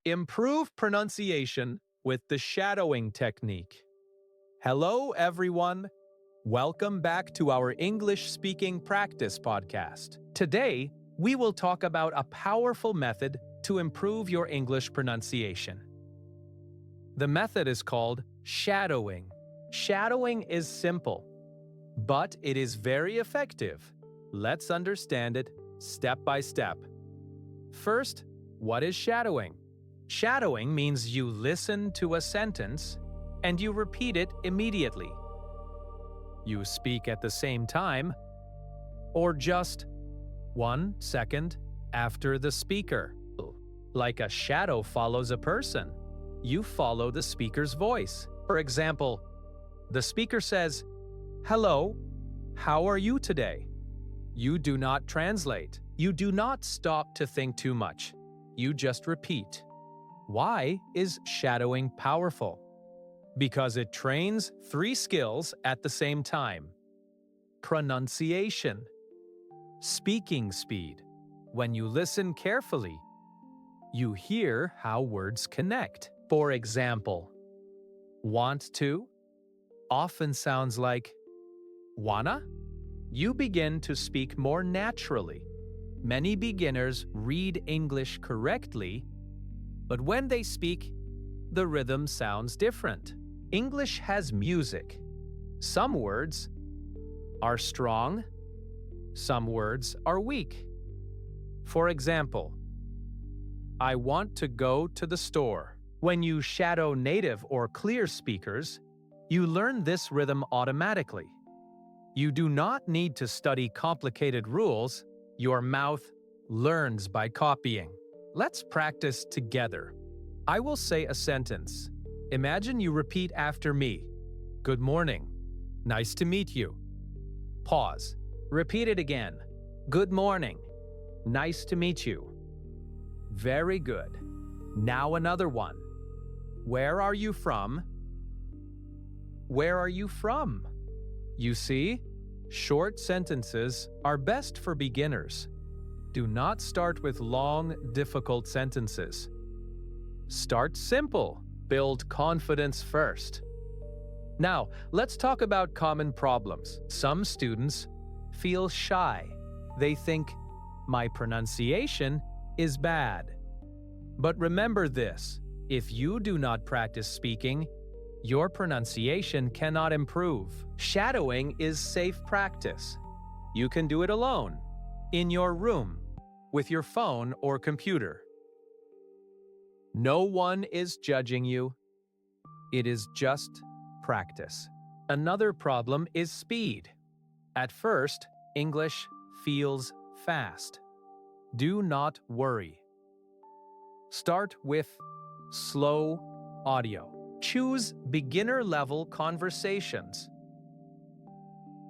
Improve pronunciation with the shadowing technique. Hello, everyone. Welcome back to our English Speaking Practice podcast. Today, we will talk about a powerful method to improve your English pronunciation. The method is called shadowing. Shadowing is simple, but it is very effective. Let's understand it step by step. First, what is shadowing? Shadowing means you listen to a sentence and you repeat it immediately. You speak at the same time or just 1 second after the speaker. Like a shadow follows a person, you follow the speaker's voice. For example, the speaker says, "Hello, how are you today?" You do not translate. You do not stop to think too much. You just repeat. Why is shadowing powerful? Because it trains 3 skills at the same time. Pronunciation. Speaking speed. When you listen carefully, you hear how words connect. For example, want to often sounds like wanna. You begin to speak more naturally. Many beginners read English correctly, but when they speak, the rhythm sounds different. English has music. Some words are strong, some words are weak. For example, I want to go to the store. When you shadow native or clear speakers, you learn this rhythm automatically. You do not need to study complicated rules. Your mouth learns by copying. Let's practice together. I will say a sentence. Imagine you repeat after me. Good morning. Nice to meet you. Pause. Repeat it again. Good morning. Nice to meet you. Very good. Now another one. Where are you from? Where are you from? You see, short sentences are best for beginners. Do not start with long, difficult sentences. Start simple. Build confidence first. Now, let's talk about common problems. Some students feel shy. They think, my pronunciation is bad. But remember this, if you do not practice speaking, your pronunciation cannot improve. Shadowing is safe practice. You can do it alone, in your room, with your phone or computer. No one is judging you. It is just practice. Another problem is speed. At first, English feels fast. Do not worry. Start with slow audio. Choose beginner-level conversations.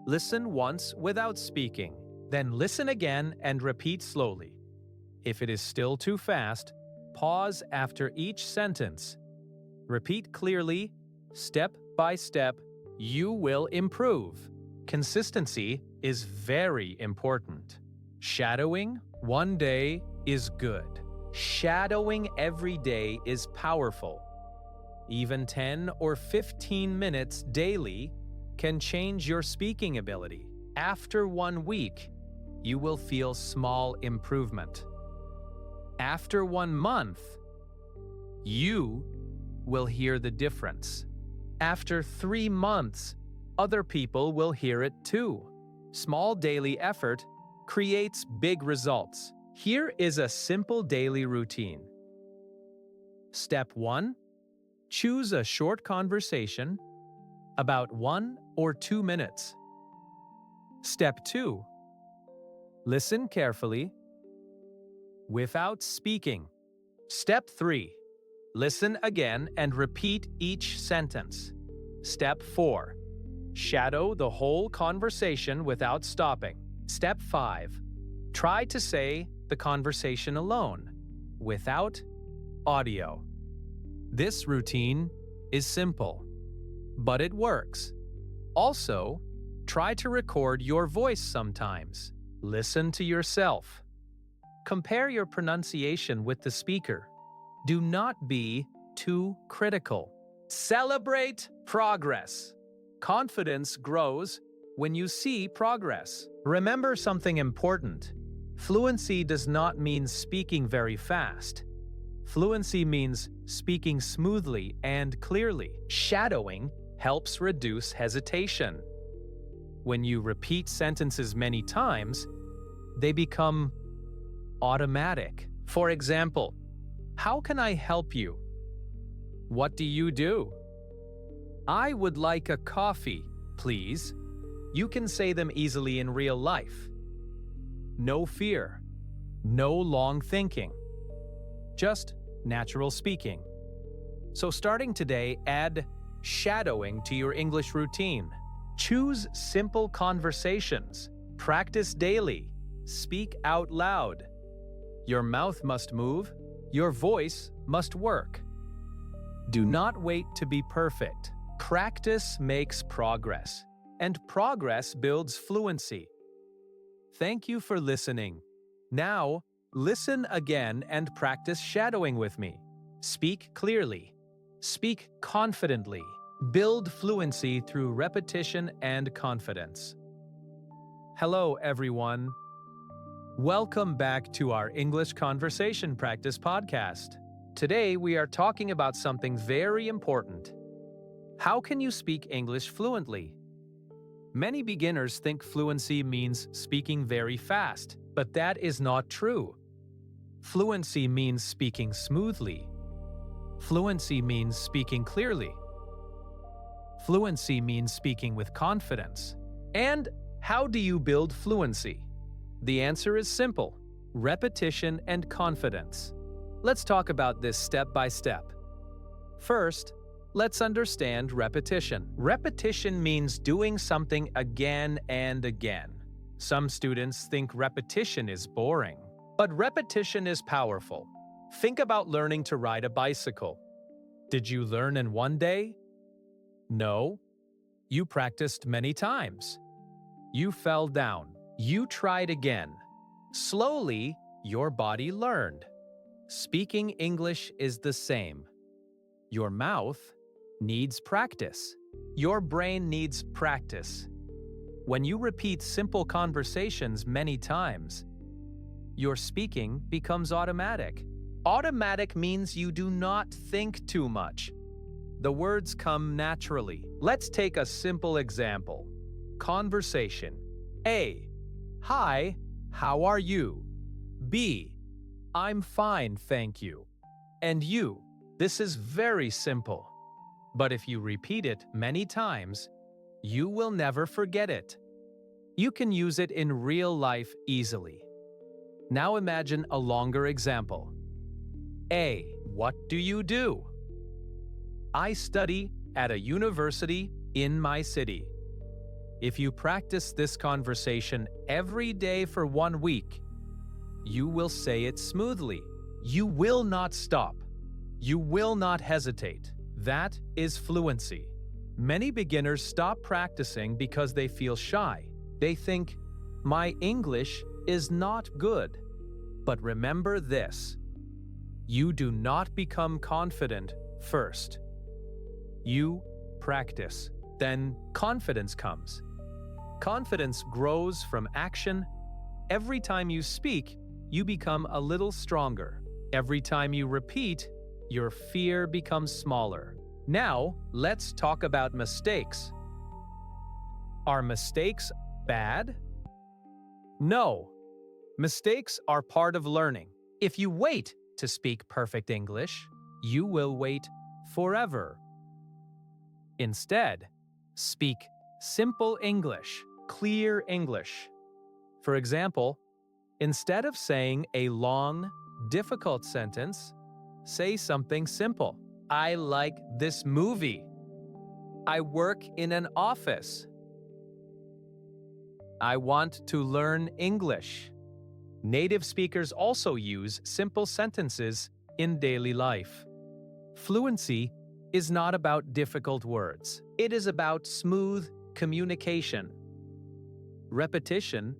Listen once without speaking, then listen again and repeat slowly. If it is still too fast, pause after each sentence. Repeat clearly, step by step. You will improve. Consistency is very important. Shadowing one day is good. Shadowing every day is powerful. Even 10 or 15 minutes daily can change your speaking ability. After 1 week, you will feel small improvement. After 1 month, you will hear the difference. After 3 months, other people will hear it too. Small daily effort creates big results. Here is a simple daily routine. Step 1. Choose a short conversation, about 1 or 2 minutes. Step 2. Listen carefully, without speaking. Step 3. Listen again and repeat each sentence. Step 4. Shadow the whole conversation without stopping. Step 5. Try to say the conversation alone, without audio. This routine is simple, but it works. Also, try to record your voice sometimes. Listen to yourself. Compare your pronunciation with the speaker. Do not be too critical. Celebrate progress. Confidence grows when you see progress. Remember something important. Fluency does not mean speaking very fast. Fluency means speaking smoothly and clearly. Shadowing helps reduce hesitation. When you repeat sentences many times, they become automatic. For example, how can I help you? What do you do? I would like a coffee, please. You can say them easily in real life. No fear. No long thinking. Just natural speaking. So starting today, add shadowing to your English routine. Choose simple conversations. Practice daily. Speak out loud. Your mouth must move. Your voice must work. Do not wait to be perfect. Practice makes progress, and progress builds fluency. Thank you for listening. Now, listen again and practice shadowing with me. Speak clearly. Speak confidently. Build fluency through repetition and confidence. Hello, everyone. Welcome back to our English Conversation Practice podcast. Today, we are talking about something very important. How can you speak English fluently? Many beginners think fluency means speaking very fast, but that is not true. Fluency means speaking smoothly. Fluency means speaking clearly. Fluency means speaking with confidence. And how do you build fluency? The answer is simple: repetition and confidence. Let's talk about this step by step. First, let's understand repetition. Repetition means doing something again and again. Some students think repetition is boring, but repetition is powerful. Think about learning to ride a bicycle. Did you learn in one day? No. You practiced many times. You fell down. You tried again. Slowly, your body learned. Speaking English is the same. Your mouth needs practice. Your brain needs practice. When you repeat simple conversations many times, your speaking becomes automatic. Automatic means you do not think too much. The words come naturally. Let's take a simple example. Conversation. A. Hi, how are you? B. I'm fine, thank you. And you. This is very simple. But if you repeat it many times, you will never forget it. You can use it in real life easily. Now imagine a longer example. A. What do you do? I study at a university in my city. If you practice this conversation every day for 1 week, you will say it smoothly. You will not stop. You will not hesitate. That is fluency. Many beginners stop practicing because they feel shy. They think, my English is not good. But remember this: you do not become confident first. You practice, then confidence comes. Confidence grows from action. Every time you speak, you become a little stronger. Every time you repeat, your fear becomes smaller. Now, let's talk about mistakes. Are mistakes bad? No. Mistakes are part of learning. If you wait to speak perfect English, you will wait forever. Instead, speak simple English, clear English. For example, instead of saying a long, difficult sentence, say something simple. I like this movie. I work in an office. I want to learn English. Native speakers also use simple sentences in daily life. Fluency is not about difficult words. It is about smooth communication. Repetition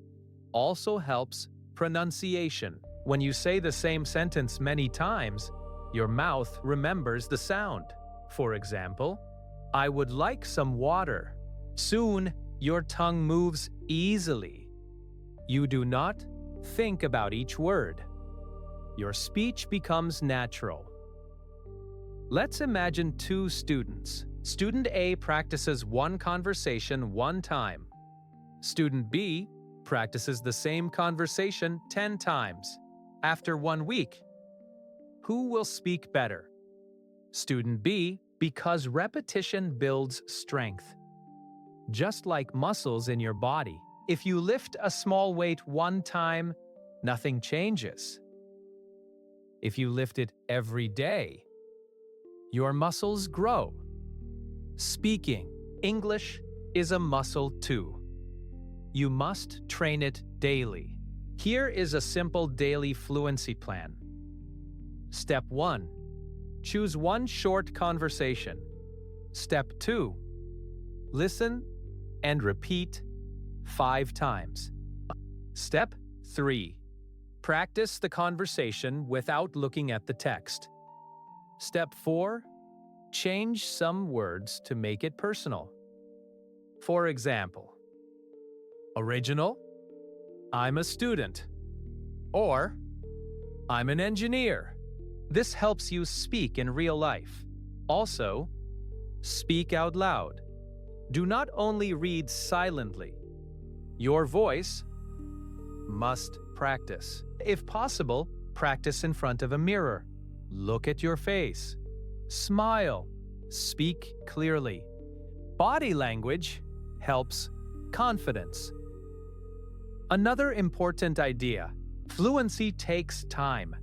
also helps pronunciation. When you say the same sentence many times, Your mouth remembers the sound. For example, I would like some water. Soon, your tongue moves easily. You do not think about each word. Your speech becomes natural. Let's imagine two students. Student A practices one conversation one time. Student B practices the same conversation 10 times. After 1 week, who will speak better? Student B, because repetition builds strength. Just like muscles in your body, if you lift a small weight one time, nothing changes. If you lift it every day, your muscles grow. Speaking English is a muscle too. You must train it daily. Here is a simple daily fluency plan. Step 1. Choose one short conversation. Step 2. Listen and repeat 5 times. Step 3. Practice the conversation without looking at the text. Step 4. Change some words to make it personal. For example, original, I'm a student, or I'm an engineer. This helps you speak in real life. Also, speak out loud. Do not only read silently. Your voice must practice. If possible, practice in front of a mirror. Look at your face. Smile. Speak clearly. Body language helps confidence. Another important idea: fluency takes time.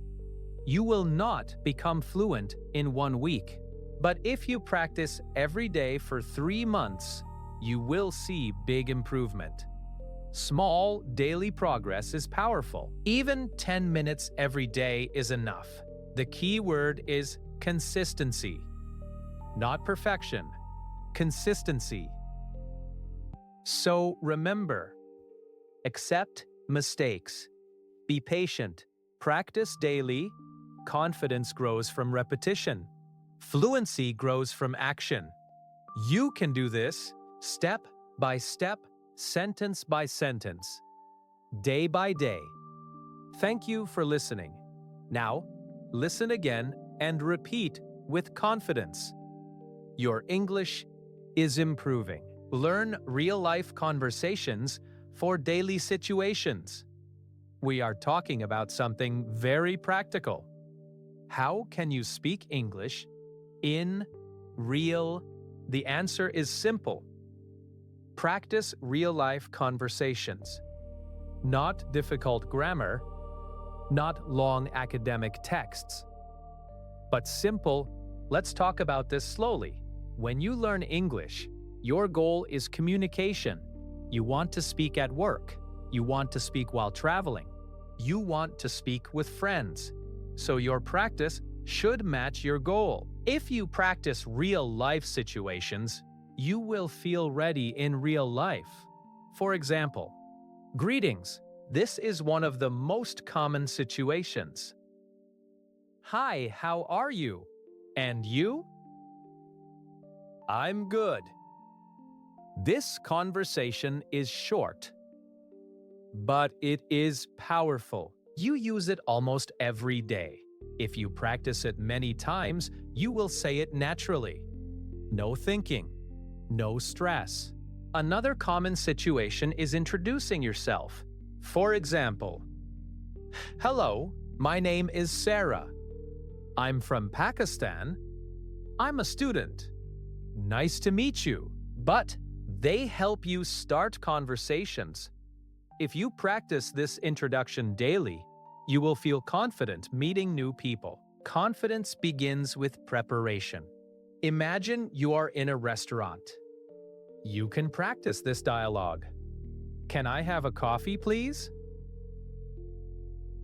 You will not become fluent in 1 week. But if you practice every day for 3 months, you will see big improvement. Small daily progress is powerful. Even 10 minutes every day is enough. The key word is consistency. Not perfection, consistency. So remember, accept mistakes. Be patient. Practice daily. Confidence grows from repetition. Fluency grows from action. You can do this step by step, sentence by sentence, day by day. Thank you for listening. Now, listen again and repeat with confidence. Your English is improving. Learn real-life conversations for daily situations. We are talking about something very practical. How can you speak English in real? The answer is simple. Practice real-life conversations. Not difficult grammar, not long academic texts, but simple. Let's talk about this slowly. When you learn English, your goal is communication. You want to speak at work. You want to speak while traveling. You want to speak with friends. So your practice should match your goal. If you practice real-life situations, you will feel ready in real life. For example, greetings. This is one of the most common situations. Hi, how are you? And you? I'm good. This conversation is short, but it is powerful. You use it almost every day. If you practice it many times, you will say it naturally. No thinking, no stress. Another common situation is introducing yourself. For example, hello, my name is Sarah. I'm from Pakistan. I'm a student. Nice to meet you. But they help you start conversations. If you practice this introduction daily, you will feel confident meeting new people. Confidence begins with preparation. Imagine you are in a restaurant. You can practice this dialogue. Can I have a coffee, please?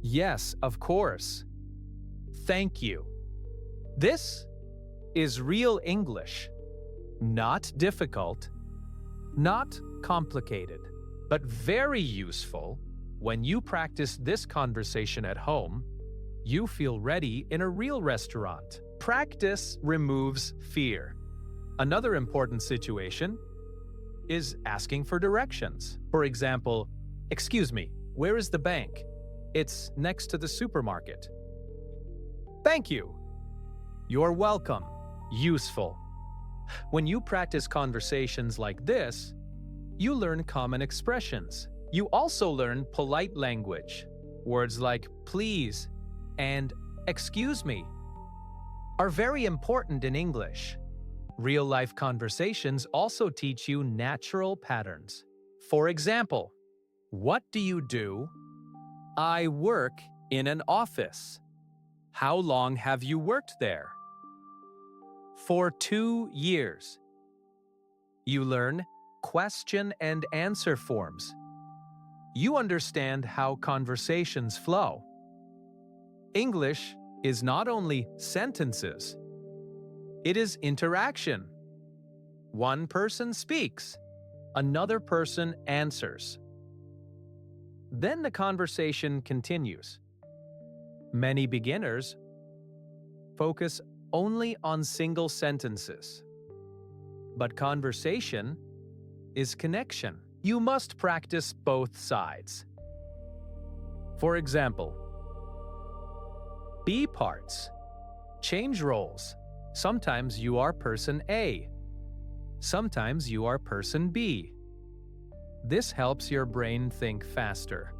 Yes, of course. Thank you. This is real English. Not difficult, not complicated, but very useful. When you practice this conversation at home, You feel ready in a real restaurant. Practice removes fear. Another important situation is asking for directions. For example, "Excuse me, where is the bank?" "It's next to the supermarket." "Thank you." "You're welcome." Useful. When you practice conversations like this, you learn common expressions. You also learn polite language. Words like please and excuse me are very important in English. Real-life conversations also teach you natural patterns. For example, "What do you do?" "I work in an office." "How long have you worked there?" "For 2 years." You learn question and answer forms. You understand how conversations flow. English is not only sentences, it is interaction. One person speaks, another person answers. Then the conversation continues. Many beginners focus only on single sentences. But conversation is connection. You must practice both sides. For example, be parts. Change roles. Sometimes you are person A. Sometimes you are person B. This helps your brain think faster.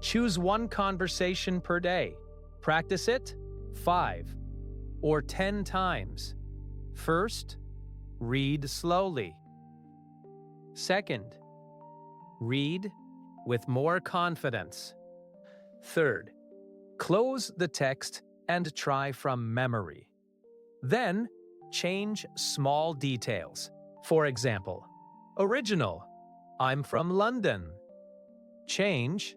Choose one conversation per day. Practice it 5 or 10 times. First, read slowly. Second, read with more confidence. Third, close the text and try from memory. Then, change small details. For example, original, "I'm from London." Change,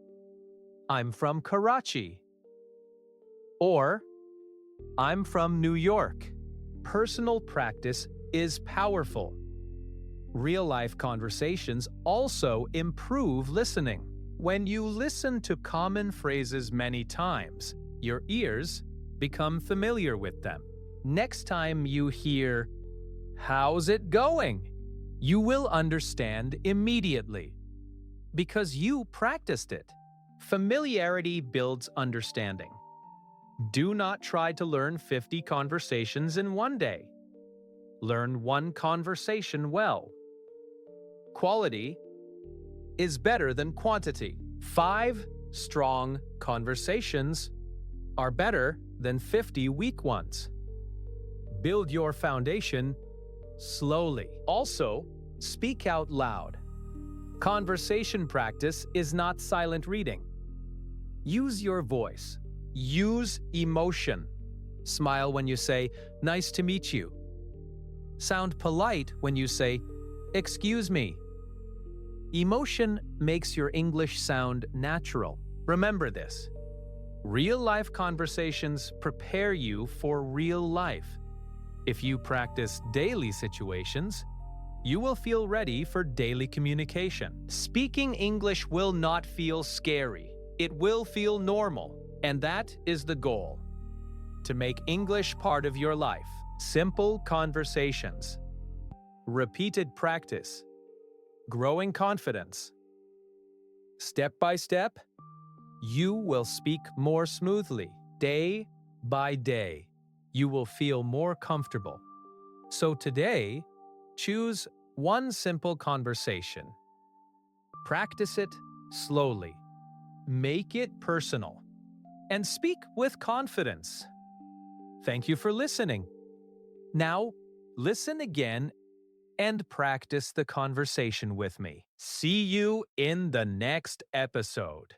"I'm from Karachi." Or, "I'm from New York." Personal practice is powerful. Real-life conversations also improve listening. When you listen to common phrases many times, your ears become familiar with them. Next time you hear, "How's it going?" you will understand immediately because you practiced it. Familiarity builds understanding. Do not try to learn 50 conversations in one day. Learn one conversation well. Quality is better than quantity. 5 strong conversations are better than 50 weak ones. Build your foundation slowly. Also, speak out loud. Conversation practice is not silent reading. Use your voice. Use emotion. Smile when you say, "Nice to meet you." Sound polite when you say, "Excuse me." Emotion makes your English sound natural. Remember this. Real-life conversations prepare you for real life. If you practice daily situations, you will feel ready for daily communication. Speaking English will not feel scary. It will feel normal, and that is the goal. To make English part of your life, simple conversations, repeated practice, growing confidence. Step by step, you will speak more smoothly. Day by day, you will feel more comfortable. So today, choose one simple conversation. Practice it slowly. Make it personal. And speak with confidence. Thank you for listening. Now, listen again and practice the conversation with me. See you in the next episode.